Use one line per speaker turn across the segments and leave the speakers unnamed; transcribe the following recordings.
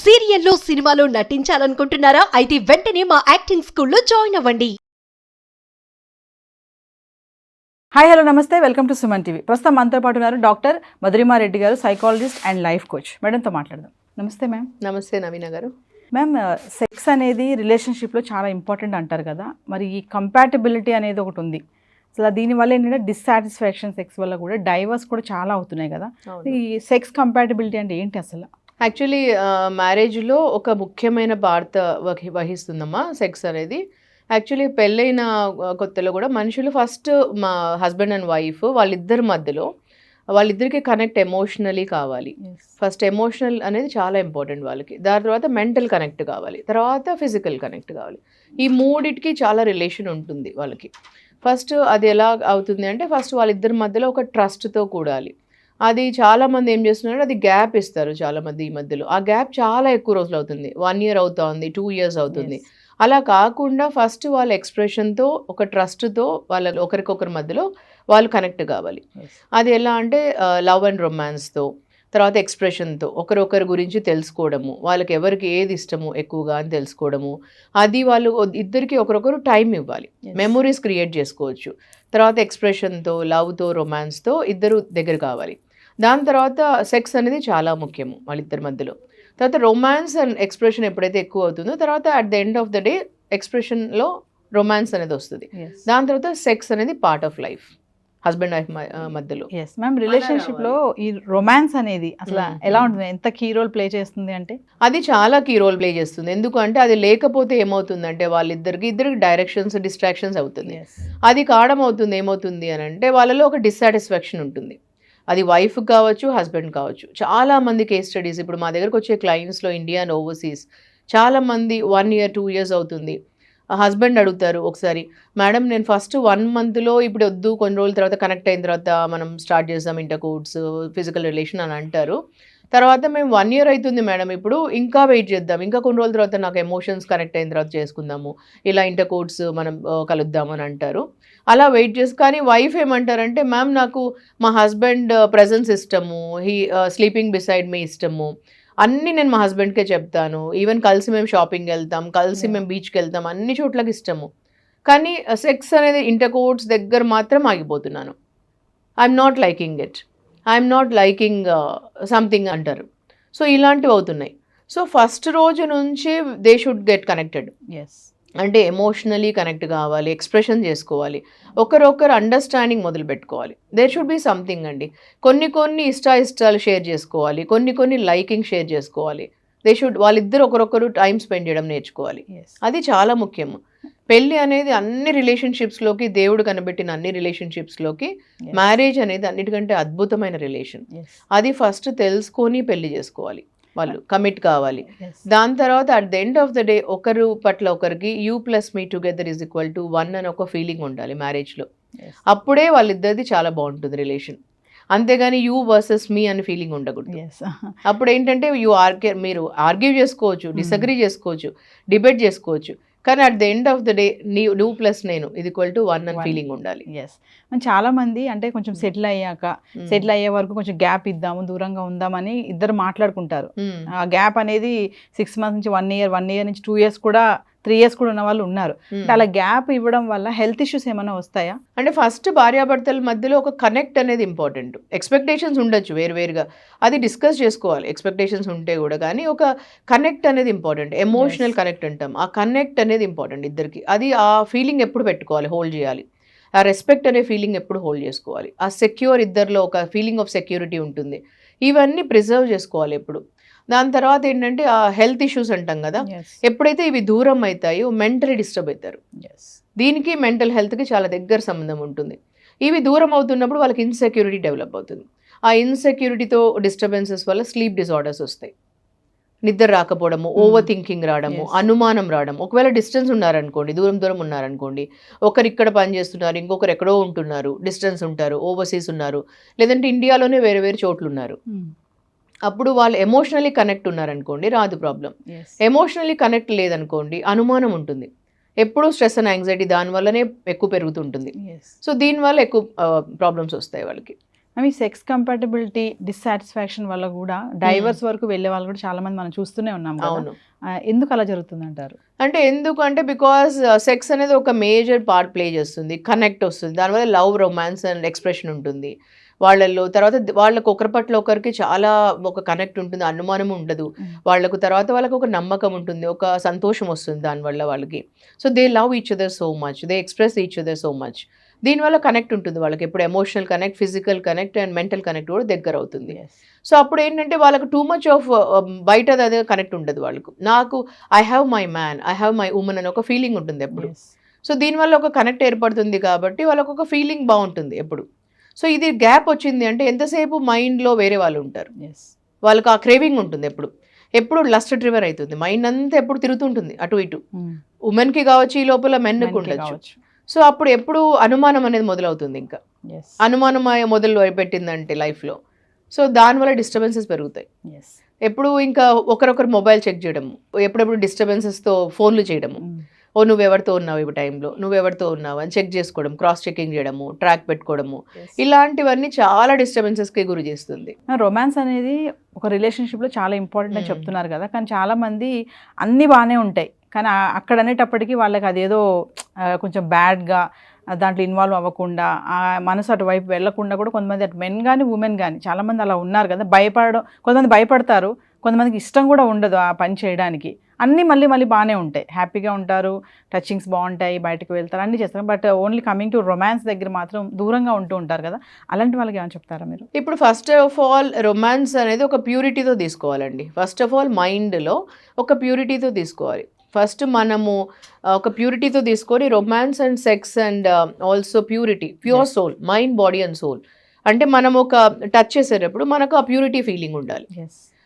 సీరియల్లో సినిమాలో నటించాలనుకుంటున్నారా? అయితే వెంటనే మా యాక్టింగ్ స్కూల్లో జాయిన్ అవ్వండి.
హాయ్ హలో నమస్తే, వెల్కమ్ టు సుమన్ టీవీ. ప్రస్తుతం మనతో పాటు ఉన్నారు డాక్టర్ మధురిమారెడ్డి గారు, సైకాలజిస్ట్ అండ్ లైఫ్ కోచ్. మేడంతో మాట్లాడదాం. నమస్తే మ్యామ్.
నమస్తే నవీన గారు.
మ్యామ్, సెక్స్ అనేది రిలేషన్షిప్లో చాలా ఇంపార్టెంట్ అంటారు కదా, మరి ఈ కంపాటబిలిటీ అనేది ఒకటి ఉంది. అసలు దీనివల్ల ఏంటంటే డిస్సాటిస్ఫాక్షన్ సెక్స్ వల్ల కూడా డైవర్స్ కూడా చాలా అవుతున్నాయి కదా. ఈ సెక్స్ కంపాటబిలిటీ అంటే ఏంటి అసలు?
యాక్చువల్లీ మ్యారేజ్లో ఒక ముఖ్యమైన పాత్ర వహిస్తుందమ్మా సెక్స్ అనేది. యాక్చువల్లీ పెళ్ళైన కొత్తలో కూడా మనుషులు ఫస్ట్ మా హస్బెండ్ అండ్ వైఫ్ వాళ్ళిద్దరికి కనెక్ట్ ఎమోషనలీ కావాలి. ఫస్ట్ ఎమోషనల్ అనేది చాలా ఇంపార్టెంట్ వాళ్ళకి. దాని తర్వాత మెంటల్ కనెక్ట్ కావాలి, తర్వాత ఫిజికల్ కనెక్ట్ కావాలి. ఈ మూడిటికి చాలా రిలేషన్ ఉంటుంది వాళ్ళకి. ఫస్ట్ అది ఎలా అవుతుంది అంటే ఫస్ట్ వాళ్ళిద్దరి మధ్యలో ఒక ట్రస్ట్తో కూడాలి. అది చాలామంది ఏం చేస్తున్నారు, అది గ్యాప్ ఇస్తారు చాలామంది ఈ మధ్యలో. ఆ గ్యాప్ చాలా ఎక్కువ రోజులు అవుతుంది, 1 year అవుతుంది, 2 years అవుతుంది. అలా కాకుండా ఫస్ట్ వాళ్ళ ఎక్స్ప్రెషన్తో ఒక ట్రస్ట్తో వాళ్ళ ఒకరికొకరి మధ్యలో వాళ్ళు కనెక్ట్ కావాలి. అది ఎలా అంటే లవ్ అండ్ రొమాన్స్తో, తర్వాత ఎక్స్ప్రెషన్తో ఒకరొకరి గురించి తెలుసుకోవడము, వాళ్ళకి ఎవరికి ఏది ఇష్టము ఎక్కువగా అని తెలుసుకోవడము. అది వాళ్ళు ఇద్దరికి ఒకరొకరు టైం ఇవ్వాలి, మెమొరీస్ క్రియేట్ చేసుకోవచ్చు. తర్వాత ఎక్స్ప్రెషన్తో, లవ్తో, రొమాన్స్తో ఇద్దరు దగ్గర కావాలి. దాని తర్వాత సెక్స్ అనేది చాలా ముఖ్యము వాళ్ళిద్దరి మధ్యలో. తర్వాత రొమాన్స్ అండ్ ఎక్స్ప్రెషన్ ఎప్పుడైతే ఎక్కువ అవుతుందో తర్వాత at the end of the day ఎక్స్ప్రెషన్లో రొమాన్స్ అనేది వస్తుంది. దాని తర్వాత సెక్స్ అనేది part of life husband wife మధ్యలో.
ఎస్ మ్యామ్, రిలేషన్షిప్లో ఈ రొమాన్స్ అనేది అసలు ఎలా ఉంటుంది, ఎంత కీ రోల్ ప్లే చేస్తుంది అంటే?
అది చాలా కీ రోల్ ప్లే చేస్తుంది. ఎందుకంటే అది లేకపోతే ఏమవుతుందంటే ఇద్దరికి డైరెక్షన్స్ డిస్ట్రాక్షన్స్ అవుతుంది. అది కారణం అవుతుంది ఏమవుతుంది అని అంటే వాళ్ళలో ఒక డిస్సాటిస్ఫాక్షన్ ఉంటుంది. అది వైఫ్ కావచ్చు, హస్బెండ్ కావచ్చు. చాలామంది కేస్ స్టడీస్ ఇప్పుడు మా దగ్గరకు వచ్చే క్లయింట్స్లో ఇండియా అండ్ ఓవర్సీస్ చాలామంది 1 year 2 years అవుతుంది. హస్బెండ్ అడుగుతారు ఒకసారి, మేడం నేను ఫస్ట్ 1 monthలో ఇప్పుడు వద్దు, కొన్ని రోజుల తర్వాత కనెక్ట్ అయిన తర్వాత మనం స్టార్ట్ చేద్దాం ఇంటర్కోర్స్, ఫిజికల్ రిలేషన్ అని అంటారు. తర్వాత మేము 1 year అవుతుంది మేడం, ఇప్పుడు ఇంకా వెయిట్ చేద్దాం, ఇంకా కొన్ని రోజుల తర్వాత నాకు ఎమోషన్స్ కనెక్ట్ అయిన తర్వాత చేసుకుందాము, ఇలా ఇంటర్కోర్స్ మనం కలుద్దామని అంటారు. అలా వెయిట్ చేసి, కానీ వైఫ్ ఏమంటారంటే మ్యామ్ నాకు మా హస్బెండ్ ప్రెజెన్స్ ఇష్టము, స్లీపింగ్ బిసైడ్ మీ ఇష్టము, అన్నీ నేను మా హస్బెండ్కే చెప్తాను, ఈవెన్ కలిసి మేము షాపింగ్కి వెళ్తాం, కలిసి మేము బీచ్కి వెళ్తాం, అన్ని చోట్లకి ఇష్టము, కానీ సెక్స్ అనేది ఇంటర్కోర్స్ దగ్గర మాత్రం ఆగిపోతున్నాను, I'm not liking it, I'm not liking something అంటారు. సో ఇలాంటివి అవుతున్నాయి. సో ఫస్ట్ రోజు నుంచి they should get connected.
Yes,
అంటే ఎమోషనలీ కనెక్ట్ కావాలి, ఎక్స్ప్రెషన్ చేసుకోవాలి, ఒకరొకరు అండర్స్టాండింగ్ మొదలు పెట్టుకోవాలి. దేర్ షుడ్ బి సంథింగ్ అండి. కొన్ని ఇష్టాలు షేర్ చేసుకోవాలి, కొన్ని లైకింగ్ షేర్ చేసుకోవాలి. వాళ్ళిద్దరు ఒకరొకరు టైం స్పెండ్ చేయడం నేర్చుకోవాలి. అది చాలా ముఖ్యము. పెళ్ళి అనేది అన్ని రిలేషన్షిప్స్లోకి, దేవుడు కనబెట్టిన అన్ని రిలేషన్షిప్స్లోకి మ్యారేజ్ అనేది అన్నిటికంటే అద్భుతమైన రిలేషన్. అది ఫస్ట్ తెలుసుకొని పెళ్లి చేసుకోవాలి, వాళ్ళు కమిట్ కావాలి. దాని తర్వాత at the end of the day ఒకరు పట్ల ఒకరికి U+Me=1 అని ఒక ఫీలింగ్ ఉండాలి మ్యారేజ్లో. అప్పుడే వాళ్ళిద్దరిది చాలా బాగుంటుంది రిలేషన్. అంతేగాని యూ వర్సెస్ మీ అని ఫీలింగ్ ఉండకూడదు. అప్పుడు ఏంటంటే మీరు ఆర్గ్యూ చేసుకోవచ్చు, డిసగ్రీ చేసుకోవచ్చు, డిబేట్ చేసుకోవచ్చు, కానీ at the end of the day నువ్వు ప్లస్ నేను =1 అని ఫీలింగ్ ఉండాలి.
ఎస్, చాలా మంది అంటే కొంచెం సెటిల్ అయ్యే వరకు కొంచెం గ్యాప్ ఇద్దాము, దూరంగా ఉందామని ఇద్దరు మాట్లాడుకుంటారు. ఆ గ్యాప్ అనేది 6 months నుంచి 1 year నుంచి 2 years కూడా 3 years కూడా ఉన్న వాళ్ళు ఉన్నారు. అలా గ్యాప్ ఇవ్వడం వల్ల హెల్త్ ఇష్యూస్ ఏమైనా వస్తాయా?
అంటే ఫస్ట్ భార్యాభర్తల మధ్యలో ఒక కనెక్ట్ అనేది ఇంపార్టెంట్. ఎక్స్పెక్టేషన్స్ ఉండొచ్చు వేరువేరుగా, అది డిస్కస్ చేసుకోవాలి ఎక్స్పెక్టేషన్స్ ఉంటే కూడా, కానీ ఒక కనెక్ట్ అనేది ఇంపార్టెంట్. ఎమోషనల్ కనెక్ట్ అంటాం, ఆ కనెక్ట్ అనేది ఇంపార్టెంట్ ఇద్దరికి. అది ఆ ఫీలింగ్ ఎప్పుడు పెట్టుకోవాలి, హోల్డ్ చేయాలి. ఆ రెస్పెక్ట్ అనే ఫీలింగ్ ఎప్పుడు హోల్డ్ చేసుకోవాలి. ఆ సెక్యూర్, ఇద్దరిలో ఒక ఫీలింగ్ ఆఫ్ సెక్యూరిటీ ఉంటుంది. ఇవన్నీ ప్రిజర్వ్ చేసుకోవాలి ఎప్పుడు. దాని తర్వాత ఏంటంటే ఆ హెల్త్ ఇష్యూస్ అంటాం కదా, ఎప్పుడైతే ఇవి దూరం అవుతాయో మెంటలీ డిస్టర్బ్ అవుతారు. దీనికి మెంటల్ హెల్త్కి చాలా దగ్గర సంబంధం ఉంటుంది. ఇవి దూరం అవుతున్నప్పుడు వాళ్ళకి ఇన్సెక్యూరిటీ డెవలప్ అవుతుంది. ఆ ఇన్సెక్యూరిటీతో డిస్టర్బెన్సెస్ వల్ల స్లీప్ డిజార్డర్స్ వస్తాయి, నిద్ర రాకపోవడము, ఓవర్ థింకింగ్ రావడము, అనుమానం రావడం. ఒకవేళ డిస్టెన్స్ ఉన్నారనుకోండి, దూరం ఉన్నారనుకోండి, ఒకరు ఇక్కడ పని చేస్తున్నారు, ఇంకొకరు ఎక్కడో ఉంటున్నారు, డిస్టెన్స్ ఉంటారు, ఓవర్సీస్ ఉన్నారు, లేదంటే ఇండియాలోనే వేరే చోట్లు ఉన్నారు, అప్పుడు వాళ్ళు ఎమోషనలీ కనెక్ట్ ఉన్నారనుకోండి రాదు ప్రాబ్లం. ఎమోషనలీ కనెక్ట్ లేదనుకోండి అనుమానం ఉంటుంది, ఎప్పుడూ స్ట్రెస్ అండ్ యాంగ్జైటీ దానివల్లనే ఎక్కువ పెరుగుతుంటుంది. సో దీనివల్ల ఎక్కువ ప్రాబ్లమ్స్ వస్తాయి వాళ్ళకి.
అవి సెక్స్ కంపాటబిలిటీ డిస్సాటిస్ఫాక్షన్ వల్ల కూడా డైవర్స్ వరకు వెళ్ళే వాళ్ళు కూడా చాలా మంది మనం చూస్తూనే ఉన్నాం కదా.
అవును.
ఎందుకు అలా జరుగుతుంది అంటారు?
అంటే ఎందుకంటే బికాస్ సెక్స్ అనేది ఒక మేజర్ పార్ట్ ప్లే చేస్తుంది, కనెక్ట్ వస్తుంది, దానివల్ల లవ్, రొమాన్స్ అండ్ ఎక్స్ప్రెషన్ ఉంటుంది వాళ్ళల్లో. తర్వాత వాళ్ళకు ఒకరి పట్ల ఒకరికి చాలా ఒక కనెక్ట్ ఉంటుంది, అనుమానం ఉండదు వాళ్ళకు. తర్వాత వాళ్ళకు ఒక నమ్మకం ఉంటుంది, ఒక సంతోషం వస్తుంది దానివల్ల వాళ్ళకి. So they love each other so much, they express each other so much. దీనివల్ల కనెక్ట్ ఉంటుంది వాళ్ళకి, ఎప్పుడు emotional connect, physical connect and mental connect కూడా దగ్గర అవుతుంది. సో అప్పుడు ఏంటంటే వాళ్ళకు టూ మచ్ ఆఫ్ బయట అదే కనెక్ట్ ఉండదు వాళ్ళకు. నాకు I have my man, I have my women అని ఒక ఫీలింగ్ ఉంటుంది ఎప్పుడు. సో దీనివల్ల ఒక కనెక్ట్ ఏర్పడుతుంది కాబట్టి వాళ్ళకు ఒక ఫీలింగ్ బాగుంటుంది ఎప్పుడు. సో ఇది గ్యాప్ వచ్చింది అంటే ఎంతసేపు మైండ్లో వేరే వాళ్ళు ఉంటారు, వాళ్ళకి ఆ క్రేవింగ్ ఉంటుంది ఎప్పుడు. ఎప్పుడు లస్ట్ డ్రివర్ అవుతుంది మైండ్ అంతా, ఎప్పుడు తిరుగుతుంటుంది అటు ఇటు. ఉమెన్కి కావచ్చు, ఈ లోపల మెన్కి ఉండొచ్చు. సో అప్పుడు ఎప్పుడు అనుమానం అనేది మొదలవుతుంది, ఇంకా అనుమానం మొదలు పెట్టిందంటే లైఫ్లో. సో దానివల్ల డిస్టర్బెన్సెస్ పెరుగుతాయి. ఎప్పుడు ఇంకా ఒకరొకరు మొబైల్ చెక్ చేయడము, ఎప్పుడెప్పుడు డిస్టర్బెన్సెస్తో ఫోన్లు చేయడము, ఓ నువ్వెవరితో ఉన్నావు ఈ టైంలో, నువ్వెవరితో ఉన్నావు అని చెక్ చేసుకోవడం, క్రాస్ చెకింగ్ చేయడము, ట్రాక్ పెట్టుకోవడము, ఇలాంటివన్నీ చాలా డిస్టర్బెన్సెస్కి గురి చేస్తుంది.
రొమాన్స్ అనేది ఒక రిలేషన్షిప్లో చాలా ఇంపార్టెంట్ అని చెప్తున్నారు కదా, కానీ చాలా మంది అన్నీ బాగానే ఉంటాయి, కానీ అక్కడ అనేటప్పటికీ వాళ్ళకి అదేదో కొంచెం బ్యాడ్గా దాంట్లో ఇన్వాల్వ్ అవ్వకుండా, ఆ మనసు అటువైపు వెళ్లకుండా కూడా కొంతమంది, అటు మెన్ కానీ ఉమెన్ కానీ చాలామంది అలా ఉన్నారు కదా. కొంతమంది భయపడతారు, కొంతమందికి ఇష్టం కూడా ఉండదు ఆ పని చేయడానికి. అన్నీ మళ్ళీ బాగానే ఉంటాయి, హ్యాపీగా ఉంటారు, టచింగ్స్ బాగుంటాయి, బయటకు వెళ్తారు, అన్నీ చేస్తారు. But only coming to romance దగ్గర మాత్రం దూరంగా ఉంటూ ఉంటారు కదా. అలాంటి వాళ్ళకి ఏమైనా చెప్తారా మీరు?
ఇప్పుడు ఫస్ట్ ఆఫ్ ఆల్ రొమాన్స్ అనేది ఒక ప్యూరిటీతో తీసుకోవాలండి. ఫస్ట్ ఆఫ్ ఆల్ మైండ్లో ఒక ప్యూరిటీతో తీసుకోవాలి. ఫస్ట్ మనము ఒక ప్యూరిటీతో తీసుకొని romance and sex and also purity, pure soul, mind, body and soul. అంటే మనం ఒక టచ్ చేసేటప్పుడు మనకు ఆ ప్యూరిటీ ఫీలింగ్ ఉండాలి.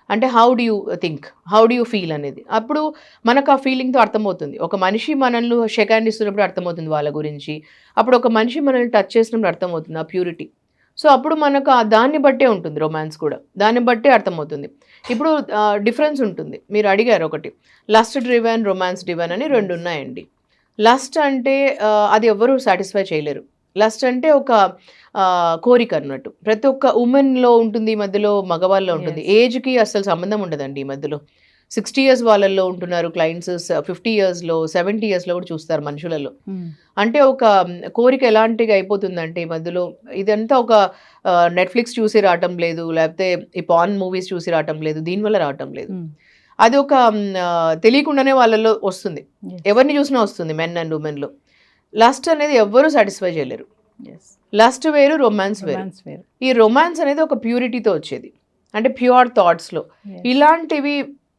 అంటే how do you think, how do you feel అనేది అప్పుడు మనకు ఆ ఫీలింగ్తో అర్థమవుతుంది. ఒక మనిషి మనల్ని షేక్ హ్యాండ్ ఇస్తున్నప్పుడు అర్థమవుతుంది వాళ్ళ గురించి, అప్పుడు ఒక మనిషి మనల్ని టచ్ చేసినప్పుడు అర్థమవుతుంది ఆ ప్యూరిటీ. సో అప్పుడు మనకు దాన్ని బట్టే ఉంటుంది రొమాన్స్ కూడా, దాన్ని బట్టే అర్థమవుతుంది. ఇప్పుడు డిఫరెన్స్ ఉంటుంది. మీరు అడిగారు ఒకటి, లస్ట్ డ్రివెన్, రొమాన్స్ డ్రివెన్ అని రెండు ఉన్నాయండి. లస్ట్ అంటే అది ఎవరు సాటిస్ఫై చేయలేరు. లస్ట్ అంటే ఒక కోరిక అన్నట్టు, ప్రతి ఒక్క ఉమెన్లో ఉంటుంది, ఈ మధ్యలో మగవాళ్ళలో ఉంటుంది. ఏజ్కి అసలు సంబంధం ఉండదండి. ఈ మధ్యలో 60 years వాళ్ళల్లో ఉంటున్నారు క్లయింట్స్, 50 yearsలో, 70 yearsలో కూడా చూస్తారు మనుషులలో. అంటే ఒక కోరిక ఎలాంటిగా అయిపోతుందంటే ఈ మధ్యలో ఇదంతా ఒక నెట్ఫ్లిక్స్ చూసి రావటం లేదు, లేకపోతే ఈ పాన్ మూవీస్ చూసి రావటం లేదు, దీనివల్ల రావటం లేదు. అది ఒక తెలియకుండానే వాళ్ళలో వస్తుంది, ఎవరిని చూసినా వస్తుంది, మెన్ అండ్ ఉమెన్లో. లస్ట్ అనేది ఎవ్వరూ సాటిస్ఫై చేయలేరు. లస్ట్ వేరు, రొమాన్స్ వేరు. ఈ రొమాన్స్ అనేది ఒక ప్యూరిటీతో వచ్చేది, అంటే ప్యూర్ థాట్స్లో. ఇలాంటివి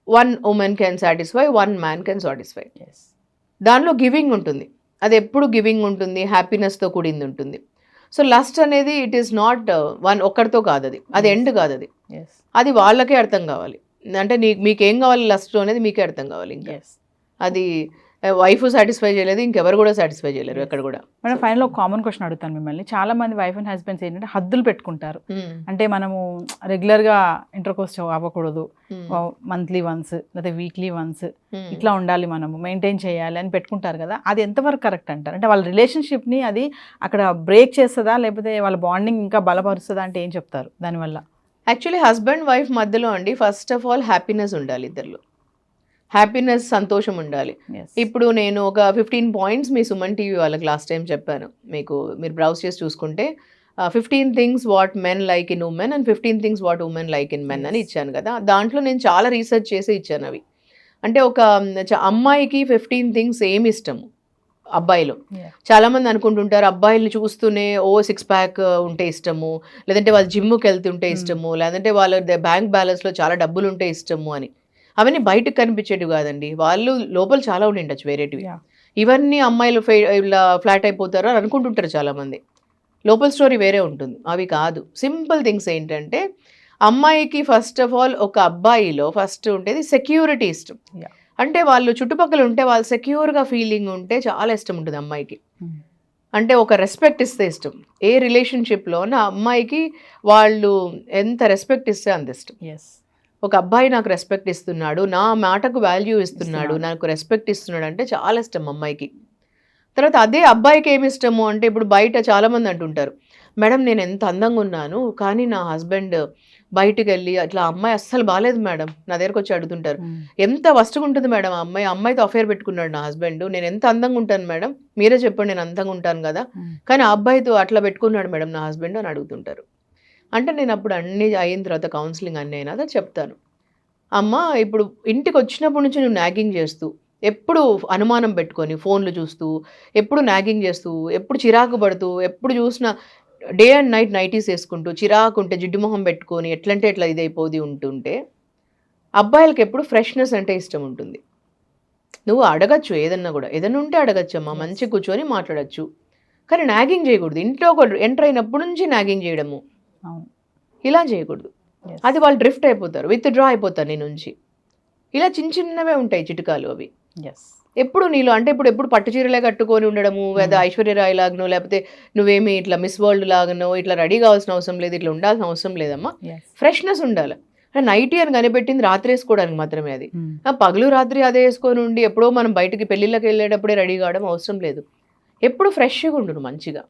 one women can satisfy, one man can satisfy. దానిలో గివింగ్ ఉంటుంది, అది ఎప్పుడు గివింగ్ ఉంటుంది, హ్యాపీనెస్తో కూడింది ఉంటుంది. సో లస్ట్ అనేది ఇట్ ఈస్ నాట్ వన్ ఒక్కరితో కాదు, అది ఎండ్ కాదు, అది వాళ్ళకే అర్థం కావాలి. అంటే మీకేం కావాలి లస్ట్ అనేది మీకే అర్థం కావాలి. ఇంకా అది వైఫ్ సాటిస్ఫై చేయలేదు, ఇంకెవరు కూడా సాటిస్ఫై చేయలేరు ఎక్కడ కూడా.
మేడం ఫైనల్ ఒక కామన్ క్వశ్చన్ అడుగుతాను మిమ్మల్ని. చాలా మంది వైఫ్ అండ్ హస్బెండ్స్ ఏంటంటే హద్దులు పెట్టుకుంటారు. అంటే మనము రెగ్యులర్గా ఇంటర్కోర్స్ అవ్వకూడదు, మంత్లీ వన్స్ లేదా వీక్లీ వన్స్ ఇట్లా ఉండాలి, మనము మెయింటైన్ చేయాలి అని పెట్టుకుంటారు కదా. అది ఎంతవరకు కరెక్ట్ అంటారు? అంటే వాళ్ళ రిలేషన్షిప్ని అది అక్కడ బ్రేక్ చేస్తుందా, లేకపోతే వాళ్ళ బాండింగ్ ఇంకా బలపరుస్తుందా అంటే ఏం చెప్తారు దానివల్ల?
యాక్చువల్లీ హస్బెండ్ వైఫ్ మధ్యలో అండి ఫస్ట్ ఆఫ్ ఆల్ హ్యాపీనెస్ ఉండాలి, ఇద్దరిలో హ్యాపీనెస్, సంతోషం ఉండాలి. ఇప్పుడు నేను ఒక 15 points మీ సుమన్ టీవీ వాళ్ళకి లాస్ట్ టైం చెప్పాను, మీరు బ్రౌజ్ చేసి చూసుకుంటే 15 things what men like in women and 15 things what women like in men అని ఇచ్చాను కదా. దాంట్లో నేను చాలా రీసెర్చ్ చేసి ఇచ్చాను అవి. అంటే ఒక అమ్మాయికి 15 things ఏమి ఇష్టము అబ్బాయిలో. చాలా మంది అనుకుంటుంటారు అబ్బాయిల్ని చూస్తూనే 6 pack ఉంటే ఇష్టము, లేదంటే వాళ్ళు జిమ్కి వెళ్తుంటే ఇష్టము, లేదంటే వాళ్ళ బ్యాంక్ బ్యాలెన్స్లో చాలా డబ్బులు ఉంటే ఇష్టము అని. అవన్నీ బయటకు కనిపించేటివి కాదండి, వాళ్ళు లోపల చాలా ఉండి ఉండొచ్చు వేరేటివి. ఇవన్నీ అమ్మాయిలు ఇలా ఫ్లాట్ అయిపోతారు అని అనుకుంటుంటారు చాలామంది, లోపల స్టోరీ వేరే ఉంటుంది. అవి కాదు, సింపుల్ థింగ్స్ ఏంటంటే అమ్మాయికి ఫస్ట్ ఆఫ్ ఆల్ ఒక అబ్బాయిలో ఫస్ట్ ఉండేది సెక్యూరిటీ ఇష్టం. అంటే వాళ్ళు చుట్టుపక్కల ఉంటే వాళ్ళు సెక్యూర్గా ఫీలింగ్ ఉంటే చాలా ఇష్టం ఉంటుంది అమ్మాయికి. అంటే ఒక రెస్పెక్ట్ ఇస్తే ఇష్టం. ఏ రిలేషన్షిప్లో ఉన్న అమ్మాయికి వాళ్ళు ఎంత రెస్పెక్ట్ ఇస్తే అంత ఇష్టం. ఒక అబ్బాయి నాకు రెస్పెక్ట్ ఇస్తున్నాడు, నా మాటకు వాల్యూ ఇస్తున్నాడు, నాకు రెస్పెక్ట్ ఇస్తున్నాడు అంటే చాలా ఇష్టం అమ్మాయికి. తర్వాత అదే అబ్బాయికి ఏమి ఇష్టము అంటే ఇప్పుడు బయట చాలామంది అంటుంటారు మేడం నేను ఎంత అందంగా ఉన్నాను, కానీ నా హస్బెండ్ బయటికి వెళ్ళి అట్లా అమ్మాయి అస్సలు బాగాలేదు మేడం, నా దగ్గరకు వచ్చి అడుగుతుంటారు. ఎంత వస్తుగా ఉంటుంది మేడం ఆ అమ్మాయితో అఫేర్ పెట్టుకున్నాడు నా హస్బెండ్, నేను ఎంత అందంగా ఉంటాను మేడం, మీరే చెప్పండి, నేను అందంగా ఉంటాను కదా, కానీ ఆ అబ్బాయితో అట్లా పెట్టుకున్నాడు మేడం నా హస్బెండ్ అని అడుగుతుంటారు. అంటే నేను అప్పుడు అన్ని అయిన తర్వాత కౌన్సిలింగ్ అన్నీ అయినా చెప్తాను, అమ్మ ఇప్పుడు ఇంటికి వచ్చినప్పటి నుంచి నువ్వు నాగింగ్ చేస్తూ, ఎప్పుడు అనుమానం పెట్టుకొని ఫోన్లు చూస్తూ, ఎప్పుడు నాగింగ్ చేస్తూ, ఎప్పుడు చిరాకు పడుతూ, ఎప్పుడు చూసినా డే అండ్ నైట్ నైటీస్ వేసుకుంటూ, చిరాకు ఉంటే జిడ్డు మొహం పెట్టుకొని ఎట్లంటే ఎట్లా ఇదైపోది ఉంటుంటే, అబ్బాయిలకి ఎప్పుడు ఫ్రెష్నెస్ అంటే ఇష్టం ఉంటుంది. నువ్వు అడగచ్చు ఏదన్నా కూడా, ఏదన్నా ఉంటే అడగచ్చమ్మా, మంచి కూర్చొని మాట్లాడచ్చు, కానీ నాగింగ్ చేయకూడదు. ఇంట్లో ఒక ఎంటర్ అయినప్పటి నుంచి నాగింగ్ చేయడము ఇలా చేయకూడదు. అది వాళ్ళు డ్రిఫ్ట్ అయిపోతారు, విత్ డ్రా అయిపోతారు నీ నుంచి. ఇలా చిన్న చిన్నవే ఉంటాయి చిట్కాలు అవి. ఎప్పుడు నీలో అంటే ఎప్పుడు పట్టు చీరలే కట్టుకొని ఉండడము, లేదా ఐశ్వర్య రాయ్ లాగనో, లేకపోతే నువ్వేమి ఇట్లా మిస్ వరల్డ్ లాగనో ఇట్లా రెడీ కావాల్సిన అవసరం లేదు, ఇట్లా ఉండాల్సిన అవసరం లేదమ్మా. ఫ్రెష్నెస్ ఉండాలి. నైటీ అని కనిపెట్టింది రాత్రి వేసుకోవడానికి మాత్రమే, అది పగలు రాత్రి అదే వేసుకొని ఉండి ఎప్పుడో మనం బయటికి పెళ్ళిళ్ళకి వెళ్ళేటప్పుడే రెడీ కావడం అవసరం లేదు. ఎప్పుడు ఫ్రెష్గా ఉండు, మంచిగా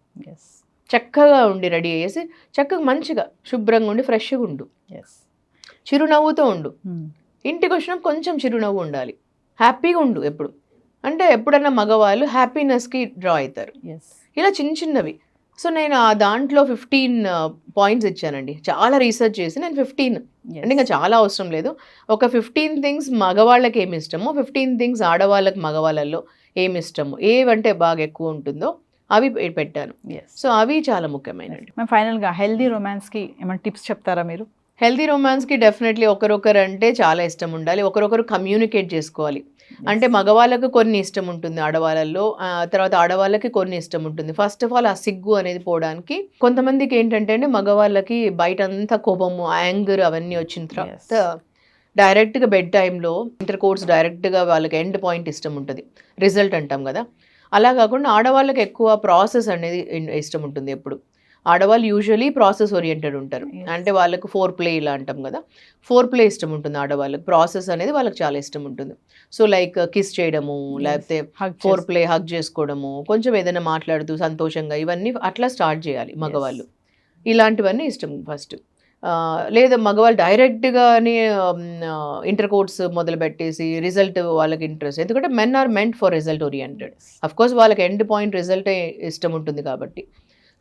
చక్కగా ఉండి రెడీ చేసి చక్కగా మంచిగా శుభ్రంగా ఉండి ఫ్రెష్గా ఉండు, చిరునవ్వుతో ఉండు. ఇంటికి వచ్చినప్పుడు కొంచెం చిరునవ్వు ఉండాలి, హ్యాపీగా ఉండు ఎప్పుడు. అంటే ఎప్పుడన్నా మగవాళ్ళు హ్యాపీనెస్కి డ్రా అవుతారు. ఇలా చిన్న చిన్నవి. సో నేను ఆ దాంట్లో 15 పాయింట్స్ ఇచ్చానండి. చాలా రీసెర్చ్ చేసి నేను 15 అంటే ఇంకా చాలా అవసరం లేదు, ఒక 15 థింగ్స్ మగవాళ్ళకి ఏమి ఇష్టమో, 15 థింగ్స్ ఆడవాళ్ళకి మగవాళ్ళల్లో ఏమి ఇష్టమో, ఏవంటే బాగా ఎక్కువ ఉంటుందో అవి పెట్టాను. సో అవి చాలా ముఖ్యమైనవి.
ఫైనల్గా హెల్దీ రొమాన్స్కి ఏమైనా టిప్స్ చెప్తారా మీరు?
హెల్దీ రొమాన్స్కి డెఫినెట్లీ ఒకరొకరు అంటే చాలా ఇష్టం ఉండాలి, ఒకరొకరు కమ్యూనికేట్ చేసుకోవాలి. అంటే మగవాళ్ళకు కొన్ని ఇష్టం ఉంటుంది ఆడవాళ్ళల్లో, తర్వాత ఆడవాళ్ళకి కొన్ని ఇష్టం ఉంటుంది. ఫస్ట్ ఆఫ్ ఆల్ ఆ సిగ్గు అనేది పోవడానికి, కొంతమందికి ఏంటంటే అండి మగవాళ్ళకి బయట అంతా కోపము, యాంగర్ అవన్నీ వచ్చిన తర్వాత డైరెక్ట్గా బెడ్ టైంలో ఇంటర్ కోర్స్ డైరెక్ట్గా వాళ్ళకి ఎండ్ పాయింట్ ఇష్టం ఉంటుంది, రిజల్ట్ అంటాం కదా. అలా కాకుండా ఆడవాళ్ళకి ఎక్కువ ప్రాసెస్ అనేది ఇష్టం ఉంటుంది. ఎప్పుడు ఆడవాళ్ళు యూజువలీ ప్రాసెస్ ఓరియంటెడ్ ఉంటారు, అంటే వాళ్ళకు 4 ఇలా అంటాం కదా, 4 ఇష్టం ఉంటుంది ఆడవాళ్ళకి. ప్రాసెస్ అనేది వాళ్ళకి చాలా ఇష్టం ఉంటుంది. సో లైక్ కిస్ చేయడము, లేకపోతే 4 హగ్ చేసుకోవడము, కొంచెం ఏదైనా మాట్లాడుతూ సంతోషంగా, ఇవన్నీ అట్లా స్టార్ట్ చేయాలి మగవాళ్ళు. ఇలాంటివన్నీ ఇష్టం ఫస్ట్. లేదా మగవాళ్ళు డైరెక్ట్గానే ఇంటర్ కోర్స్ మొదలు పెట్టేసి రిజల్ట్ వాళ్ళకి ఇంట్రెస్ట్, ఎందుకంటే men are meant for result oriented. Of course వాళ్ళకి ఎండ్ పాయింట్ రిజల్టే ఇష్టం ఉంటుంది కాబట్టి,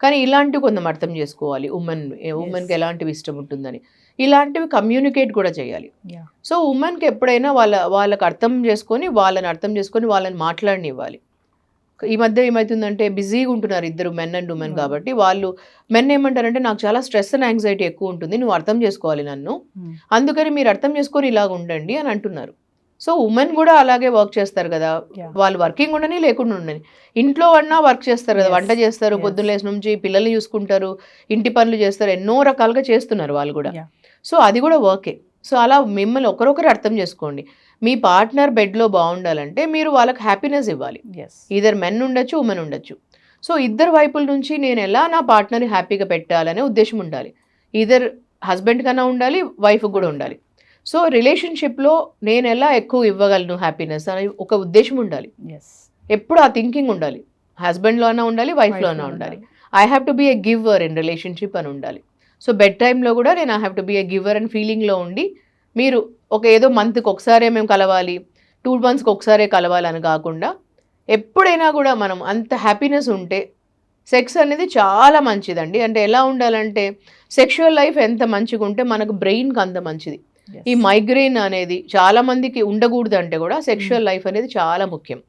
కానీ ఇలాంటివి కొంచెం అర్థం చేసుకోవాలి. ఉమెన్కి ఎలాంటివి ఇష్టం ఉంటుందని, ఇలాంటివి కమ్యూనికేట్ కూడా చేయాలి. సో ఉమెన్కి ఎప్పుడైనా వాళ్ళకి అర్థం చేసుకొని వాళ్ళని మాట్లాడనివ్వాలి. ఈ మధ్య ఏమవుతుందంటే బిజీగా ఉంటున్నారు ఇద్దరు, మెన్ అండ్ ఉమెన్. కాబట్టి వాళ్ళు మెన్ ఏమంటారంటే నాకు చాలా స్ట్రెస్ అండ్ యాంగ్జైటీ ఎక్కువ ఉంటుంది, నువ్వు అర్థం చేసుకోవాలి నన్ను, అందుకని మీరు అర్థం చేసుకొని ఇలాగ ఉండండి అని అంటున్నారు. సో ఉమెన్ కూడా అలాగే వర్క్ చేస్తారు కదా, వాళ్ళు వర్కింగ్ ఉండని లేకుండా ఉండని, ఇంట్లో అన్నా వర్క్ చేస్తారు కదా, వంట చేస్తారు, పొద్దున్న లేసి నుంచి పిల్లల్ని చూసుకుంటారు, ఇంటి పనులు చేస్తారు, ఎన్నో రకాలుగా చేస్తున్నారు వాళ్ళు కూడా. సో అది కూడా వర్కే. సో అలా మిమ్మల్ని ఒకరొకరు అర్థం చేసుకోండి. మీ పార్ట్నర్ బెడ్లో బాగుండాలంటే మీరు వాళ్ళకి హ్యాపీనెస్ ఇవ్వాలి. ఈధర్ మెన్ ఉండొచ్చు, ఉమెన్ ఉండొచ్చు. సో ఇద్దరు వైపుల నుంచి నేను ఎలా నా పార్ట్నర్ని హ్యాపీగా పెట్టాలనే ఉద్దేశం ఉండాలి. ఈధర్ హస్బెండ్ కన్నా ఉండాలి, వైఫ్కి కూడా ఉండాలి. సో రిలేషన్షిప్లో నేను ఎలా ఎక్కువ ఇవ్వగలను హ్యాపీనెస్ అని ఒక ఉద్దేశం ఉండాలి. ఎప్పుడు ఆ థింకింగ్ ఉండాలి. హస్బెండ్లో అయినా ఉండాలి, వైఫ్లో అయినా ఉండాలి. I have to be a giver in relationship అని ఉండాలి. సో బెడ్ టైంలో కూడా నేను I have to be a giver and ఫీలింగ్లో ఉండి, మీరు ఏదో మంత్కి ఒకసారే మేము కలవాలి, 2 monthsకి ఒకసారే కలవాలని కాకుండా ఎప్పుడైనా కూడా మనం అంత హ్యాపీనెస్ ఉంటే సెక్స్ అనేది చాలా మంచిదండి. అంటే ఎలా ఉండాలంటే సెక్షువల్ లైఫ్ ఎంత మంచిగా ఉంటే మనకు బ్రెయిన్కి అంత మంచిది. ఈ మైగ్రేన్ అనేది చాలా మందికి ఉండకూడదు, అంటే కూడా సెక్షువల్ లైఫ్ అనేది చాలా ముఖ్యం.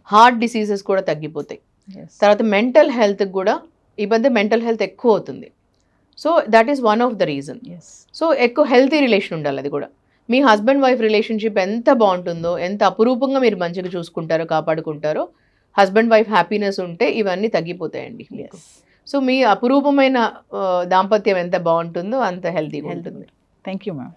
హార్ట్ డిసీజెస్ కూడా తగ్గిపోతాయి. తర్వాత మెంటల్ హెల్త్కి కూడా ఈ మధ్య మెంటల్ హెల్త్ ఎక్కువ అవుతుంది. So that is one of the reason. So ఎక్కువ హెల్తీ రిలేషన్ ఉండాలి. అది కూడా మీ హస్బెండ్ వైఫ్ రిలేషన్షిప్ ఎంత బాగుంటుందో, ఎంత అపురూపంగా మీరు మంచిగా చూసుకుంటారో, కాపాడుకుంటారో, హస్బెండ్ వైఫ్ హ్యాపీనెస్ ఉంటే ఇవన్నీ తగ్గిపోతాయండి. సో మీ అపురూపమైన దాంపత్యం ఎంత బాగుంటుందో అంత హెల్తీగా ఉంటుంది.
Thank you ma'am.